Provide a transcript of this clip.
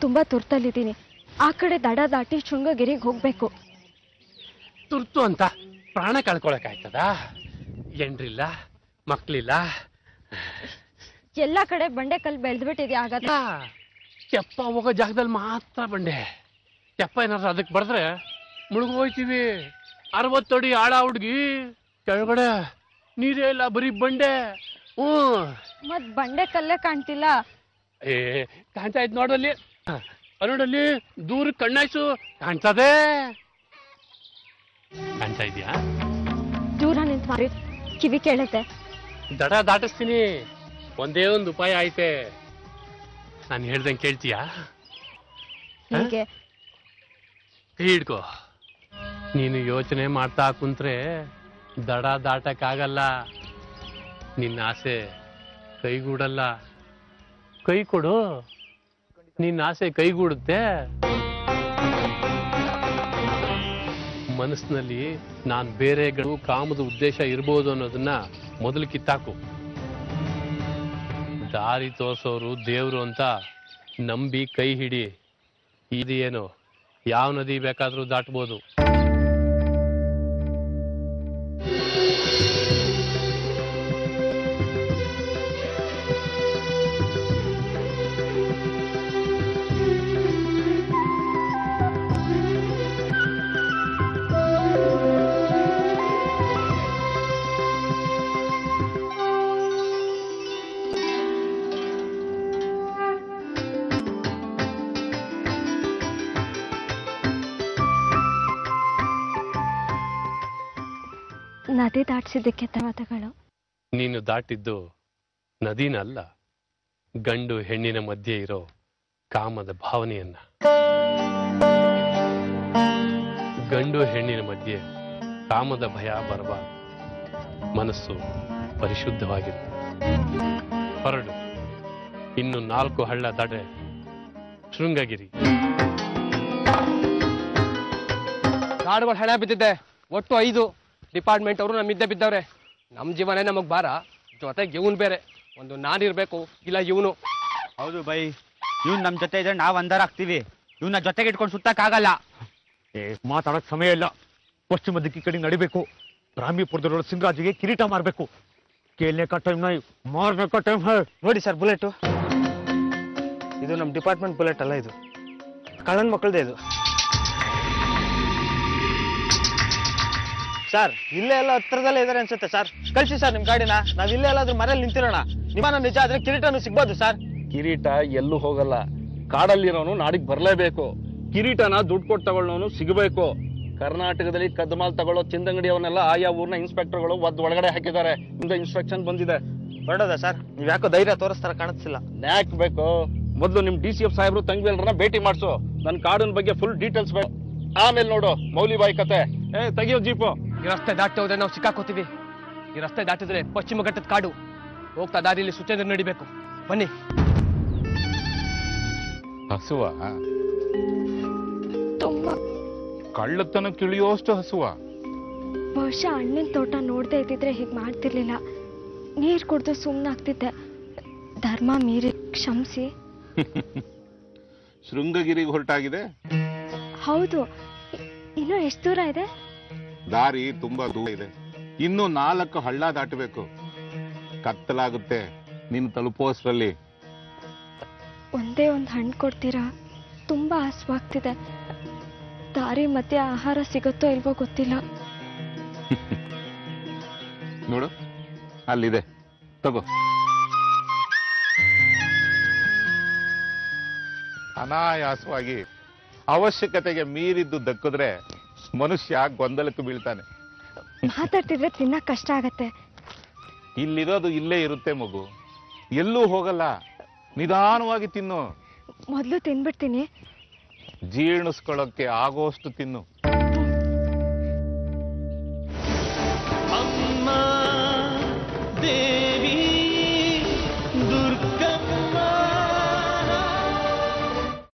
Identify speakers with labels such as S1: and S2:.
S1: ತುಂಬಾ ತುರ್ತಲ್ಲಿದ್ದೀನಿ. ಆ ಕಡೆ ದಡ ದಾಟಿ ಶೃಂಗಗಿರಿಗೆ ಹೋಗ್ಬೇಕು.
S2: ತುರ್ತು ಅಂತ ಪ್ರಾಣ ಕಳ್ಕೊಳಕಾಯ್ತದ? ಎಂಡ್ರಿಲ್ಲ, ಮಕ್ಳಿಲ್ಲ,
S1: ಎಲ್ಲ ಕಡೆ ಬಂಡೆ ಕಲ್ಲು ಬೆಳೆದ್ಬಿಟ್ಟಿದೆ. ಆಗಲ್ಲ.
S2: ತೆಪ್ಪ ಹೋಗೋ ಜಾಗದಲ್ಲಿ ಮಾತ್ರ ಬಂಡೆ. ತೆಪ್ಪ ಏನಾದ್ರು ಅದಕ್ಕೆ ಬರೆದ್ರೆ ಮುಳುಗೋಯ್ತೀವಿ. 60 ಅಡಿ ಆಳ ಹುಡ್ಗಿ, ಕೆಳಗಡೆ ನೀರೇ ಇಲ್ಲ, ಬರೀ ಬಂಡೆ.
S1: ಮತ್ ಬಂಡೆ ಕಲ್ಲೇ ಕಾಣ್ತಿಲ್ಲ.
S2: ಕಾಣ್ತಾ ಇದ್ ನೋಡಲ್ಲಿ, ನೋಡಲ್ಲಿ ದೂರ ಕಣ್ಣಾಯ್ಸು, ಕಾಣ್ತದೆ. ಕಾಣ್ತಾ ಇದೆಯಾ?
S1: ದೂರ ನಿಂತ ಮಾರಿ ಕಿವಿ ಕೇಳುತ್ತೆ.
S2: ದಡ ದಾಟಿಸ್ತೀನಿ. ಒಂದೇ ಒಂದು ಉಪಾಯ ಐತೆ. ನಾನು ಹೇಳ್ದಂಗೆ ಕೇಳ್ತೀಯಾ?
S1: ಹೀಗೆ
S2: ಕೈ ಹಿಡ್ಕೋ. ನೀನು ಯೋಚನೆ ಮಾಡ್ತಾ ಕುಂತ್ರೆ ದಡ ದಾಟಕ್ಕಾಗಲ್ಲ. ನಿನ್ನ ಆಸೆ ಕೈಗೂಡಲ್ಲ. ಕೈ ಕೊಡು, ನಿನ್ನ ಆಸೆ ಕೈಗೂಡುತ್ತೆ. ಮನಸ್ಸಿನಲ್ಲಿ ನಾನು ಬೇರೆಗಳು ಕಾಮದ ಉದ್ದೇಶ ಇರ್ಬೋದು ಅನ್ನೋದನ್ನ ಮೊದಲು ಕಿತ್ತಾಕು. ದಾರಿ ತೋರ್ಸೋರು ದೇವ್ರು ಅಂತ ನಂಬಿ ಕೈ ಹಿಡಿ. ಇದು ಏನು, ಯಾವ ನದಿ ಬೇಕಾದ್ರೂ ದಾಟ್ಬೋದು.
S1: ನದಿ ದಾಟಿಸಿದ್ದಕ್ಕೆ ಧನ್ಯವಾದಗಳು.
S2: ನೀನು ದಾಟಿದ್ದು ನದಿನಲ್ಲ, ಗಂಡು ಹೆಣ್ಣಿನ ಮಧ್ಯೆ ಇರೋ ಕಾಮದ ಭಾವನೆಯನ್ನ. ಗಂಡು ಹೆಣ್ಣಿನ ಮಧ್ಯೆ ಕಾಮದ ಭಯ ಬರಬಾರದು. ಮನಸ್ಸು ಪರಿಶುದ್ಧವಾಗಿರು. ಹೊರಡು. ಇನ್ನು 4 ಹಳ್ಳ ದಾಟೆ ಶೃಂಗಗಿರಿ.
S3: ಕಾಡುಗಳು ಹೆಣ ಬಿದ್ದಿದ್ದೆ. ಒಟ್ಟು 5 ಡಿಪಾರ್ಟ್ಮೆಂಟ್ ಅವರು ನಮ್ಮಿದ್ದೆ ಬಿದ್ದವ್ರೆ. ನಮ್ಮ ಜೀವನೇ ನಮಗ್ ಭಾರ, ಜೊತೆಗೆ ಇವನು ಬೇರೆ. ಒಂದು ನಾನಿರ್ಬೇಕು, ಇಲ್ಲ ಇವನು.
S4: ಹೌದು ಬೈ, ಇವ್ನು ನಮ್ಮ ಜೊತೆ ಇದ್ರೆ ನಾವು ಅಂಧಾರಾಗ್ತೀವಿ. ಇವನ್ನ ಜೊತೆಗೆ ಇಟ್ಕೊಂಡು ಸುತ್ತಕ್ಕಾಗಲ್ಲ.
S5: ಮಾತಾಡೋಕ್ ಸಮಯ ಇಲ್ಲ. ಪಶ್ಚಿಮ ದಿಕ್ಕಿ ಕಡೆ ನಡಿಬೇಕು. ರಾಮಿಪುರದೊಳಗೆ ಸಿಂಗರಾಜಿಗೆ ಕಿರೀಟ ಮಾರ್ಬೇಕು. ಕೇಳನೆ ಕಾ ಟೈಮ್ ನೈ, ಮಾರನೆ ಕಾ ಟೈಮ್ ಹೈ.
S3: ನೋಡಿ ಸರ್, ಬುಲೆಟು ಇದು ನಮ್ಮ ಡಿಪಾರ್ಟ್ಮೆಂಟ್ ಬುಲೆಟ್ ಅಲ್ಲ, ಇದು ಕಳ್ಳನ ಮಕ್ಕಳದೇ. ಇದು ಸರ್ ಇಲ್ಲೇ ಎಲ್ಲ ಹತ್ರದಲ್ಲೇ ಇದಾರೆ ಅನ್ಸುತ್ತೆ ಸರ್. ಕಳ್ಸಿ ಸರ್ ನಿಮ್ ಗಾಡಿನ. ನಾವ್ ಇಲ್ಲೇ ಎಲ್ಲಾದ್ರೂ ಮನೇಲಿ ನಿಂತಿರೋಣ. ನಿಮ್ಮನ್ನ ನಿಜ ಆದ್ರೆ ಕಿರೀಟನು ಸಿಗ್ಬೋದು ಸರ್.
S6: ಕಿರೀಟ ಎಲ್ಲೂ ಹೋಗಲ್ಲ. ಕಾಡಲ್ಲಿರೋನು ನಾಡಿಗೆ ಬರ್ಲೇಬೇಕು. ಕಿರೀಟನ ದುಡ್ಡು ಕೊಟ್ಟು ತಗೊಳ್ಳೋನು ಸಿಗಬೇಕು. ಕರ್ನಾಟಕದಲ್ಲಿ ಕದ್ಮಾಲ್ ತಗೊಳ್ಳೋ ಚಿಂದಂಗಡಿಯವನ್ನೆಲ್ಲ ಆಯಾ ಊರ್ನ ಇನ್ಸ್ಪೆಕ್ಟರ್ಗಳು ಒಳಗಡೆ ಹಾಕಿದ್ದಾರೆ. ಇಂದ ಇನ್ಸ್ಟ್ರಕ್ಷನ್ ಬಂದಿದೆ.
S3: ಹೊರಡೋದ ಸರ್? ನೀವ್ ಯಾಕೋ ಧೈರ್ಯ ತೋರಿಸ್ತಾರ ಕಾಣಿಸ್ತಿಲ್ಲ.
S6: ಯಾಕೆ ಬೇಕು? ಮೊದಲು ನಿಮ್ DCF ಸಾಹೇಬ್ರು ತಂಗಿವೆಲ್ರನ್ನ ಭೇಟಿ ಮಾಡ್ಸು. ನನ್ ಕಾಡಿನ ಬಗ್ಗೆ ಫುಲ್ ಡೀಟೇಲ್ಸ್ ಬೇಕು. ಆಮೇಲೆ ನೋಡು ಮೌಲಿಬಾಯಿ ಕತೆ. ತೆಗಿಯೋ ಜೀಪು.
S3: ಈ ರಸ್ತೆ ದಾಟಿ ಹೋದ್ರೆ ನಾವು ಸಿಕ್ಕಾಕೋತೀವಿ. ಈ ರಸ್ತೆ ದಾಟಿದ್ರೆ ಪಶ್ಚಿಮ ಘಟ್ಟದ ಕಾಡು. ಹೋಗ್ತಾ ದಾರಿಯಲ್ಲಿ ಸುಚೇಂದ್ರ ನಡಿಬೇಕು. ಬನ್ನಿ.
S7: ಹಸುವ?
S1: ತುಂಬಾ
S7: ಕಳ್ಳತನ ಕಿಳಿಯೋಷ್ಟು ಹಸುವ?
S1: ಬಹುಶಃ ಅಣ್ಣನ ತೋಟ ನೋಡದೆ ಇದ್ದಿದ್ರೆ ಹೀಗೆ ಮಾಡ್ತಿರ್ಲಿಲ್ಲ. ನೀರ್ ಕುಡ್ದು ಸುಮ್ಮನಾಗ್ತಿದ್ದೆ. ಧರ್ಮ ಮೀರಿ ಕ್ಷಮಿಸಿ.
S7: ಶೃಂಗಗಿರಿಗೆ ಹೊರಟಾಗಿದೆ?
S1: ಹೌದು. ಇನ್ನು ಎಷ್ಟು ದೂರ ಇದೆ?
S7: ದಾರಿ ತುಂಬಾ ದೂರ ಇದೆ. ಇನ್ನು 4 ಹಳ್ಳ ದಾಟಬೇಕು. ಕತ್ತಲಾಗುತ್ತೆ ನೀನು ತಲುಪೋಷ್ಟ್ರಲ್ಲಿ.
S1: ಒಂದೇ ಒಂದು ಹಣ್ಣು ಕೊಡ್ತೀರಾ? ತುಂಬಾ ಹಸುವಾಗ್ತಿದೆ. ದಾರಿ ಮಧ್ಯೆ ಆಹಾರ ಸಿಗುತ್ತೋ ಇಲ್ವೋ ಗೊತ್ತಿಲ್ಲ.
S7: ನೋಡು, ಅಲ್ಲಿದೆ, ತಗೋ. ಅನಾಯಾಸವಾಗಿ ಅವಶ್ಯಕತೆಗೆ ಮೀರಿದ್ದು ದಕ್ಕಿದ್ರೆ ಮನುಷ್ಯ ಗೊಂದಲಕ್ಕೆ ಬೀಳ್ತಾನೆ.
S1: ಮಾತಾಡ್ತಿದ್ರೆ ತಿನ್ನಕ್ ಕಷ್ಟ ಆಗತ್ತೆ.
S7: ಇಲ್ಲಿರೋದು ಇಲ್ಲೇ ಇರುತ್ತೆ ಮಗು, ಎಲ್ಲೂ ಹೋಗಲ್ಲ. ನಿಧಾನವಾಗಿ ತಿನ್ನು.
S1: ಮೊದಲು ತಿನ್ಬಿಡ್ತೀನಿ.
S7: ಜೀರ್ಣಿಸ್ಕೊಳ್ಳೋಕೆ ಆಗೋಷ್ಟು ತಿನ್ನು.